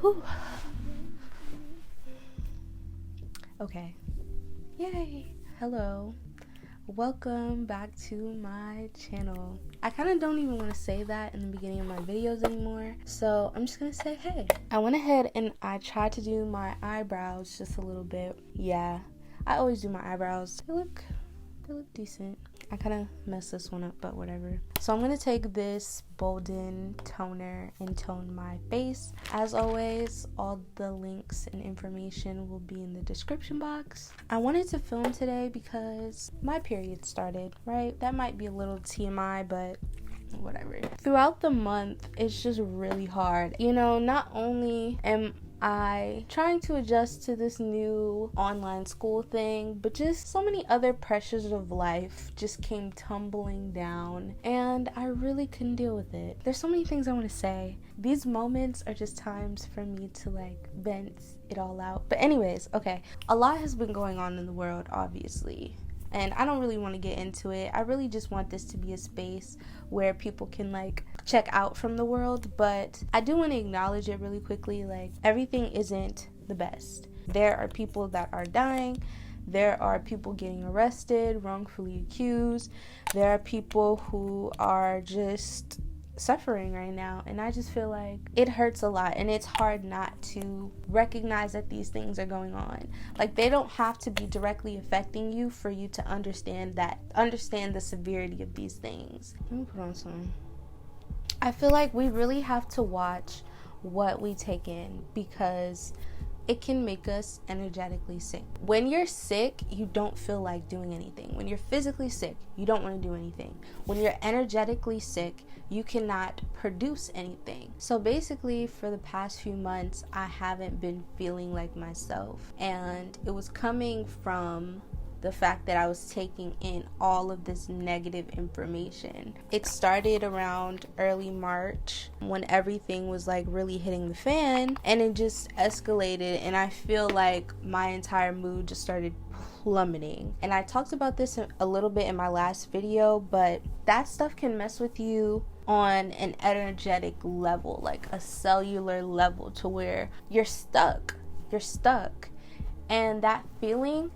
Whew. Okay. Yay. Hello. Welcome back to my channel. I kind of don't even want to say that in the beginning of my videos anymore, so I'm just gonna say hey. I went ahead and I tried to do my eyebrows just a little bit. Yeah, I always do my eyebrows. They look decent. I kind of messed this one up, but whatever. So I'm gonna take this Bolden Toner and tone my face. As always, all the links and information will be in the description box. I wanted to film today because my period started, right? That might be a little TMI, but whatever. Throughout the month, it's just really hard. You know, not only am I trying to adjust to this new online school thing, but just so many other pressures of life just came tumbling down, and I really couldn't deal with it. There's so many things I want to say. These moments are just times for me to like vent it all out. But anyways, okay, a lot has been going on in the world, obviously, and I don't really want to get into it. I really just want this to be a space where people can like check out from the world, but I do want to acknowledge it really quickly. Like, everything isn't the best. There are people that are dying. There are people getting arrested, wrongfully accused. There are people who are just suffering right now, and I just feel like it hurts a lot, and it's hard not to recognize that these things are going on. Like, they don't have to be directly affecting you for you to understand the severity of these things. Let me put on some. I feel like we really have to watch what we take in, because it can make us energetically sick. When you're sick, you don't feel like doing anything. When you're physically sick, you don't want to do anything. When you're energetically sick, you cannot produce anything. So basically, for the past few months, I haven't been feeling like myself. And it was coming from the fact that I was taking in all of this negative information. It started around early March when everything was like really hitting the fan, and it just escalated, and I feel like my entire mood just started plummeting. And I talked about this a little bit in my last video, but that stuff can mess with you on an energetic level, like a cellular level, to where you're stuck. And that feeling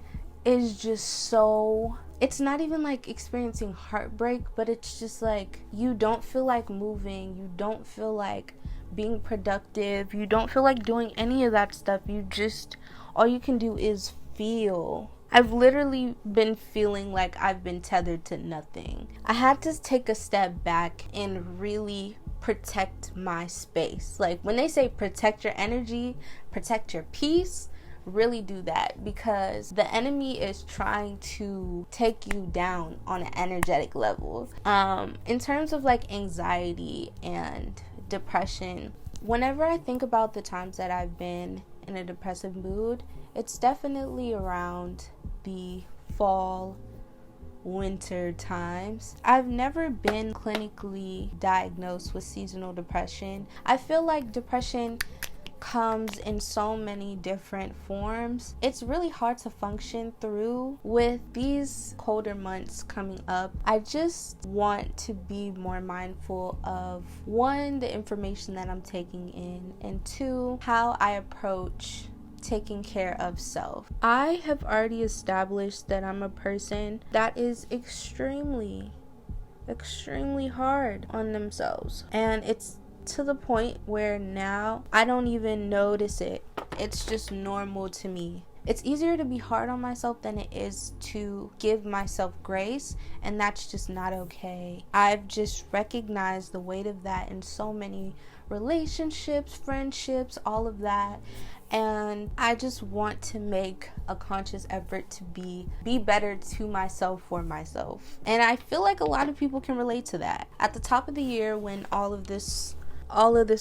is just so, it's not even like experiencing heartbreak, but it's just like you don't feel like moving, you don't feel like being productive, you don't feel like doing any of that stuff. You just, all you can do is feel. I've literally been feeling like I've been tethered to nothing. I had to take a step back and really protect my space. Like, when they say protect your energy, protect your peace, really do that, because the enemy is trying to take you down on an energetic level. In terms of like anxiety and depression, whenever I think about the times that I've been in a depressive mood, it's definitely around the fall, winter times. I've never been clinically diagnosed with seasonal depression. I feel like depression comes in so many different forms. It's really hard to function through with these colder months coming up. I just want to be more mindful of, one, the information that I'm taking in, and two, how I approach taking care of self. I have already established that I'm a person that is extremely hard on themselves, and it's to the point where now I don't even notice it. It's just normal to me. It's easier to be hard on myself than it is to give myself grace, and that's just not okay. I've just recognized the weight of that in so many relationships, friendships, all of that, and I just want to make a conscious effort to be better to myself, for myself. And I feel like a lot of people can relate to that. At the top of the year, when all of this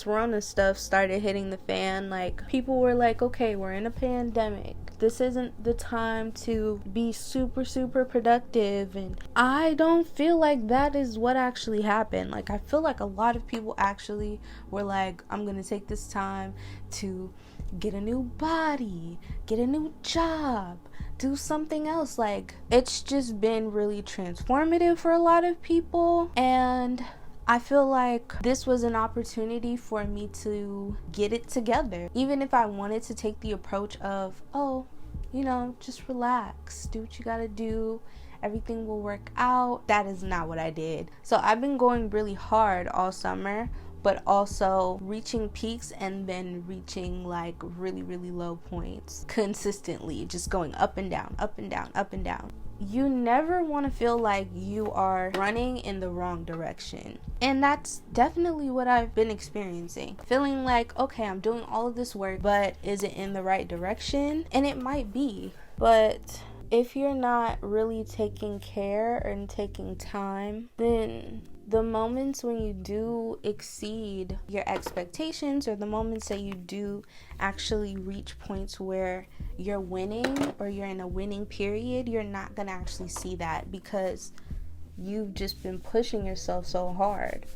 Rona stuff started hitting the fan, like, people were like, okay, we're in a pandemic. This isn't the time to be super productive. And I don't feel like that is what actually happened. Like, I feel like a lot of people actually were like, I'm gonna take this time to get a new body, get a new job, do something else. Like, it's just been really transformative for a lot of people, and I feel like this was an opportunity for me to get it together. Even if I wanted to take the approach of, oh, you know, just relax, do what you gotta do, everything will work out. That is not what I did. So I've been going really hard all summer, but also reaching peaks and then reaching like really, really low points consistently, just going up and down, up and down, up and down. You never want to feel like you are running in the wrong direction. And that's definitely what I've been experiencing. Feeling like, okay, I'm doing all of this work, but is it in the right direction? And it might be. But if you're not really taking care and taking time, then the moments when you do exceed your expectations, or the moments that you do actually reach points where you're winning or you're in a winning period, you're not gonna actually see that because you've just been pushing yourself so hard.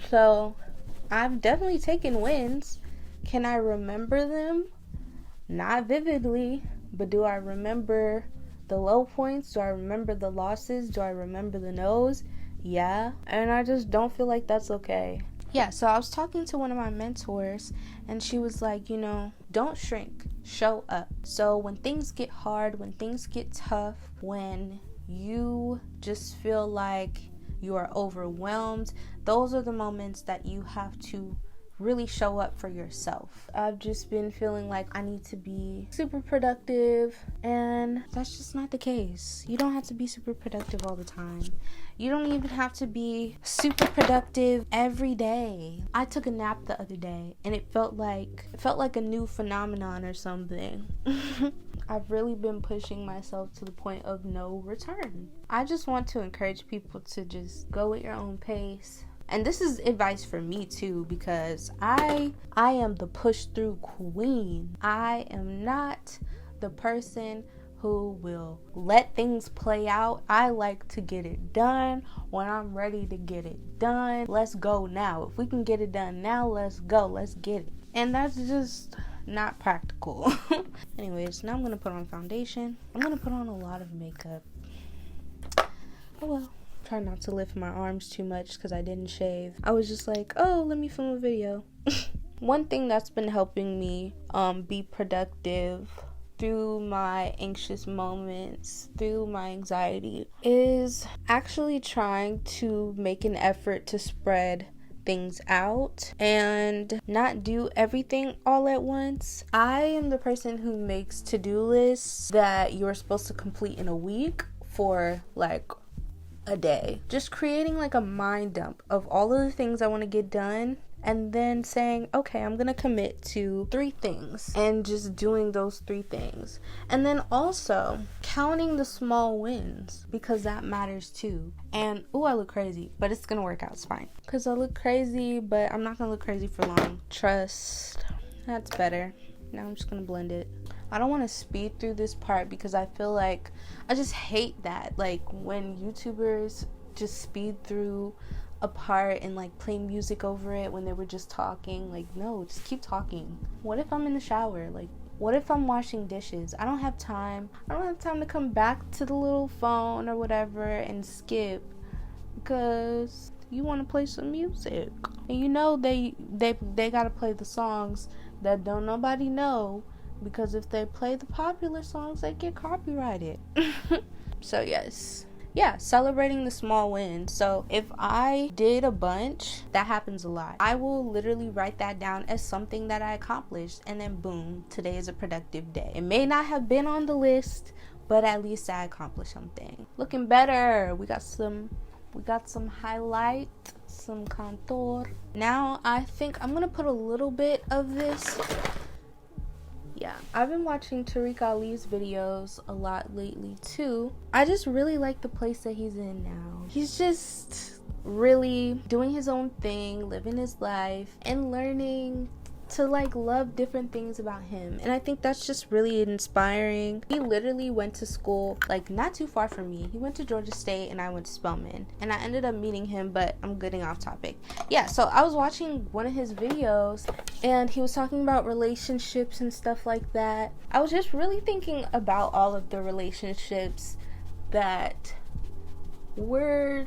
So I've definitely taken wins. Can I remember them? Not vividly, but do I remember the low points? Do I remember the losses? Do I remember the no's? Yeah, and I just don't feel like that's okay. Yeah, so I was talking to one of my mentors, and she was like, you know, don't shrink, show up. So when things get hard, when things get tough, when you just feel like you are overwhelmed, those are the moments that you have to really show up for yourself. I've just been feeling like I need to be super productive, and that's just not the case. You don't have to be super productive all the time. You don't even have to be super productive every day. I took a nap the other day, and it felt like a new phenomenon or something. I've really been pushing myself to the point of no return. I just want to encourage people to just go at your own pace. And this is advice for me too, because I am the push through queen. I am not the person who will let things play out. I like to get it done when I'm ready to get it done. Let's go now. If we can get it done now, let's go. Let's get it. And that's just not practical. Anyways, now I'm gonna put on foundation. I'm gonna put on a lot of makeup. Oh well. Try not to lift my arms too much because I didn't shave. I was just like, oh, let me film a video. One thing that's been helping me be productive through my anxious moments, through my anxiety, is actually trying to make an effort to spread things out and not do everything all at once. I am the person who makes to-do lists that you're supposed to complete in a week for like a day. Just creating like a mind dump of all of the things I want to get done, and then saying, okay, I'm gonna commit to 3 things and just doing those 3 things. And then also counting the small wins, because that matters too. And I look crazy, but it's gonna work out. It's fine, because I look crazy, but I'm not gonna look crazy for long. Trust. That's better. Now I'm just gonna blend it. I don't want to speed through this part because I feel like I just hate that, like when YouTubers just speed through a part and like play music over it when they were just talking. Like, no, just keep talking. What if I'm in the shower? Like, what if I'm washing dishes? I don't have time to come back to the little phone or whatever and skip because you want to play some music, and you know they gotta play the songs that don't nobody know, because if they play the popular songs, they get copyrighted. So yes, yeah, celebrating the small wins. So if I did a bunch, that happens a lot. I will literally write that down as something that I accomplished, and then boom, today is a productive day. It may not have been on the list, but at least I accomplished something. Looking better. We got some highlight, some contour. Now I think I'm gonna put a little bit of this. Yeah, I've been watching Tariq Ali's videos a lot lately too. I just really like the place that he's in now. He's just really doing his own thing, living his life, and learning to like love different things about him. And I think that's just really inspiring. He literally went to school like not too far from me. He went to Georgia State and I went to Spelman, and I ended up meeting him, but I'm getting off topic. Yeah, so I was watching one of his videos and he was talking about relationships and stuff like that. I was just really thinking about all of the relationships that were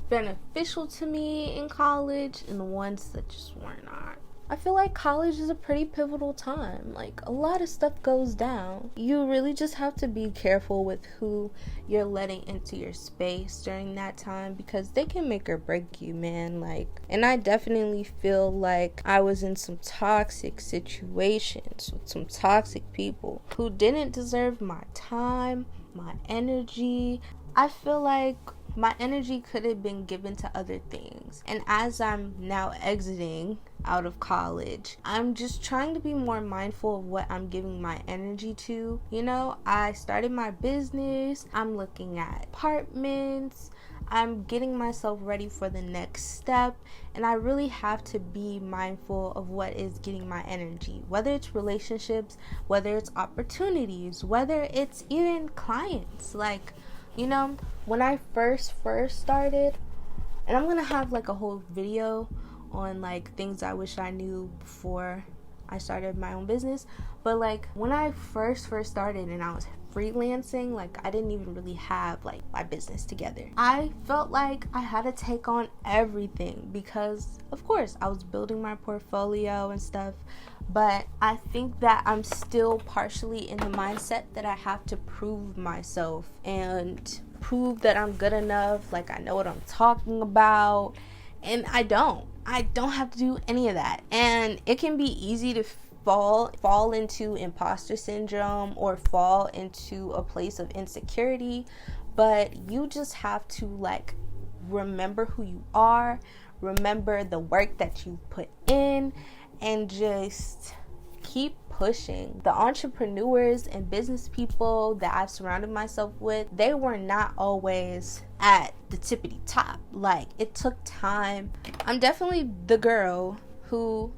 beneficial to me in college and the ones that just were not. I feel like college is a pretty pivotal time. Like, a lot of stuff goes down. You really just have to be careful with who you're letting into your space during that time, because they can make or break you, man. Like, and I definitely feel like I was in some toxic situations with some toxic people who didn't deserve my time, my energy. I feel like my energy could have been given to other things. And as I'm now exiting out of college, I'm just trying to be more mindful of what I'm giving my energy to. You know, I started my business, I'm looking at apartments, I'm getting myself ready for the next step, and I really have to be mindful of what is getting my energy, whether it's relationships, whether it's opportunities, whether it's even clients. Like, you know, when I first started, and I'm gonna have like a whole video on like things I wish I knew before I started my own business, but like when I first started and I was freelancing, like I didn't even really have like my business together. I felt like I had to take on everything because of course I was building my portfolio and stuff, but I think that I'm still partially in the mindset that I have to prove myself and prove that I'm good enough, like I know what I'm talking about, and I don't have to do any of that. And it can be easy to fall into imposter syndrome or fall into a place of insecurity, but you just have to like remember who you are, remember the work that you put in, and just keep pushing. The entrepreneurs and business people that I've surrounded myself with, they were not always at the tippity top. Like, it took time. I'm definitely the girl who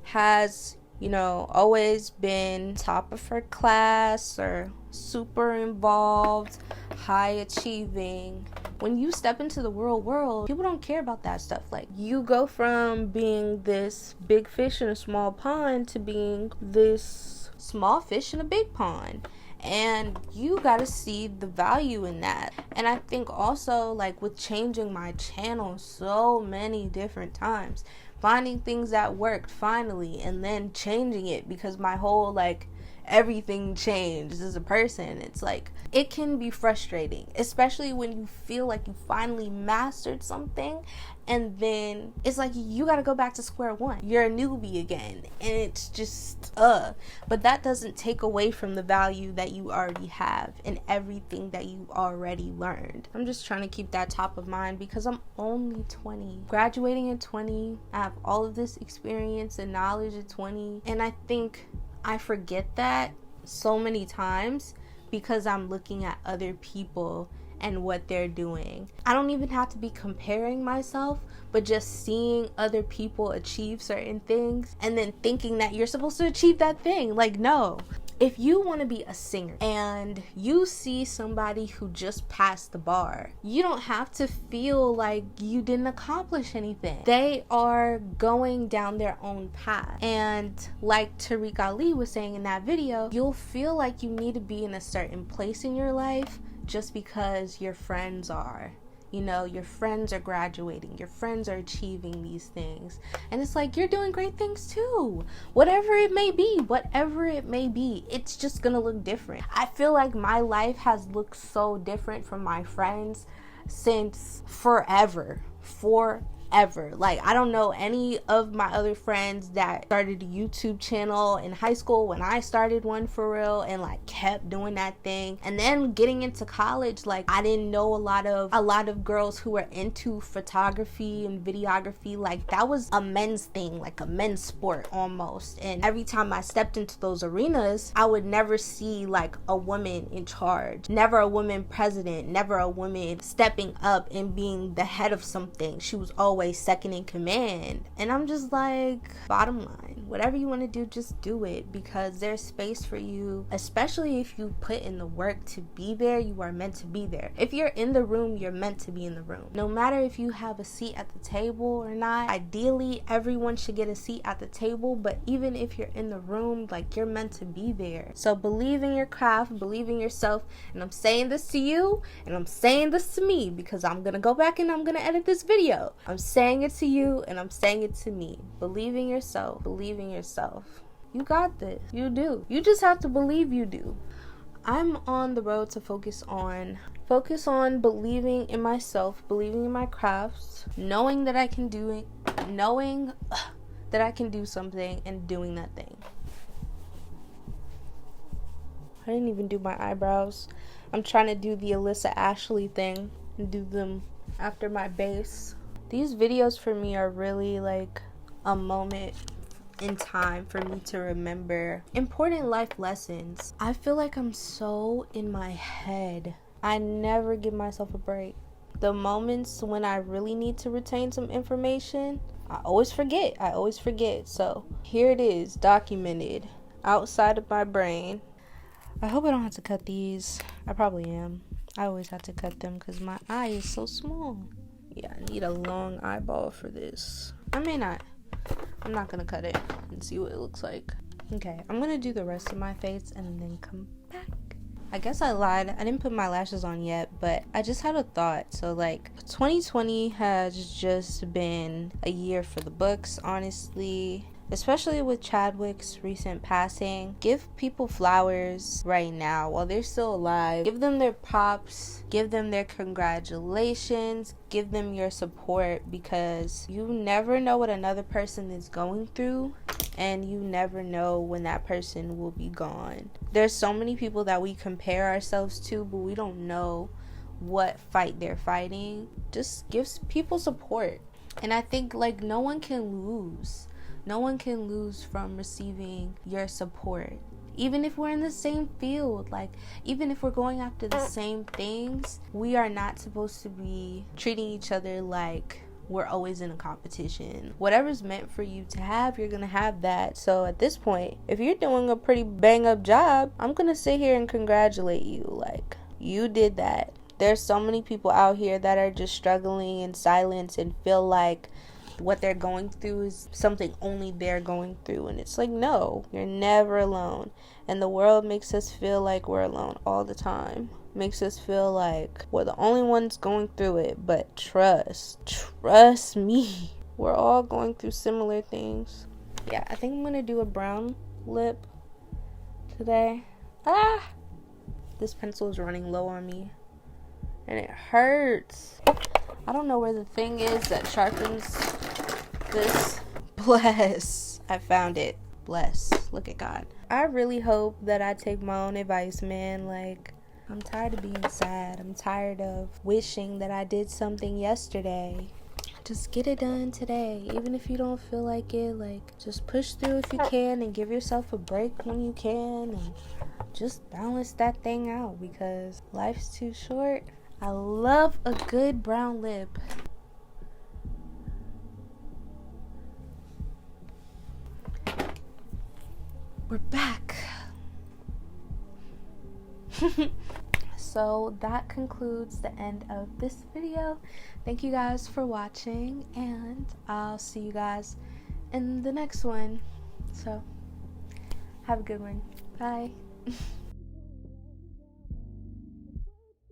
has, you know, always been top of her class or super involved, high achieving. When you step into the real world, people don't care about that stuff. Like, you go from being this big fish in a small pond to being this small fish in a big pond. And you gotta see the value in that. And I think also, like, with changing my channel so many different times, finding things that worked finally, and then changing it because my whole, like, everything changed as a person. It's like, it can be frustrating, especially when you feel like you finally mastered something and then it's like you gotta go back to square one. You're a newbie again, and it's just but that doesn't take away from the value that you already have and everything that you already learned. I'm just trying to keep that top of mind because I'm only 20, graduating at 20. I have all of this experience and knowledge at 20, and I think I forget that so many times because I'm looking at other people and what they're doing. I don't even have to be comparing myself, but just seeing other people achieve certain things and then thinking that you're supposed to achieve that thing. Like, no. If you want to be a singer and you see somebody who just passed the bar, you don't have to feel like you didn't accomplish anything. They are going down their own path. And like Tariq Ali was saying in that video, you'll feel like you need to be in a certain place in your life just because your friends are. You know, your friends are graduating, your friends are achieving these things. And it's like, you're doing great things too. Whatever it may be, it's just gonna look different. I feel like my life has looked so different from my friends since forever. Like, I don't know any of my other friends that started a YouTube channel in high school when I started one for real and like kept doing that thing. And then getting into college, like, I didn't know a lot of girls who were into photography and videography. Like, that was a men's thing, like a men's sport almost. And every time I stepped into those arenas, I would never see like a woman in charge, never a woman president, never a woman stepping up and being the head of something. She was always second in command. And I'm just like, bottom line, Whatever you want to do, just do it, because there's space for you, especially if you put in the work to be there. You are meant to be there. If you're in the room, you're meant to be in the room. No matter if you have a seat at the table or not, ideally everyone should get a seat at the table, but even if you're in the room, like, you're meant to be there. So believe in your craft, believe in yourself, and I'm saying this to you, and I'm saying this to me, because I'm gonna go back and I'm gonna edit this video. I'm saying it to you, and I'm saying it to me. Believe in yourself. Believe in yourself. You got this. You do. You just have to believe you do. I'm on the road to focus on believing in myself, believing in my crafts, knowing that I can do it, knowing that I can do something, and doing that thing. I didn't even do my eyebrows. I'm trying to do the Alyssa Ashley thing and do them after my base. These videos for me are really like a moment in time for me to remember important life lessons. I feel like I'm so in my head. I never give myself a break. The moments when I really need to retain some information, I always forget. So here it is, documented outside of my brain. I hope I don't have to cut these. I probably am. I always have to cut them because my eye is so small. Yeah, I need a long eyeball for this. I may not. I'm not gonna cut it and see what it looks like. Okay, I'm gonna do the rest of my face and then come back. I guess I lied. I didn't put my lashes on yet, but I just had a thought. So like 2020 has just been a year for the books, honestly. Especially with Chadwick's recent passing. Give people flowers right now while they're still alive. Give them their props. Give them their congratulations. Give them your support, because you never know what another person is going through, and you never know when that person will be gone. There's so many people that we compare ourselves to, but we don't know what fight they're fighting. Just give people support. And I think like no one can lose. No one can lose from receiving your support. Even if we're in the same field, like even if we're going after the same things, we are not supposed to be treating each other like we're always in a competition. Whatever's meant for you to have, you're gonna have that. So at this point, if you're doing a pretty bang up job, I'm gonna sit here and congratulate you. Like, you did that. There's so many people out here that are just struggling in silence and feel like what they're going through is something only they're going through, and it's like, no, you're never alone. And the world makes us feel like we're alone all the time. Makes us feel like we're the only ones going through it, but trust me, we're all going through similar things. Yeah, I think I'm gonna do a brown lip today. This pencil is running low on me and it hurts. I don't know where the thing is that sharpens this. Bless. I found it. Bless. Look at God. I really hope that I take my own advice, man. Like, I'm tired of being sad. I'm tired of wishing that I did something yesterday. Just get it done today. Even if you don't feel like it, like, just push through if you can and give yourself a break when you can, and just balance that thing out, because life's too short. I love a good brown lip. We're back. So that concludes the end of this video. Thank you guys for watching, and I'll see you guys in the next one. So have a good one. Bye.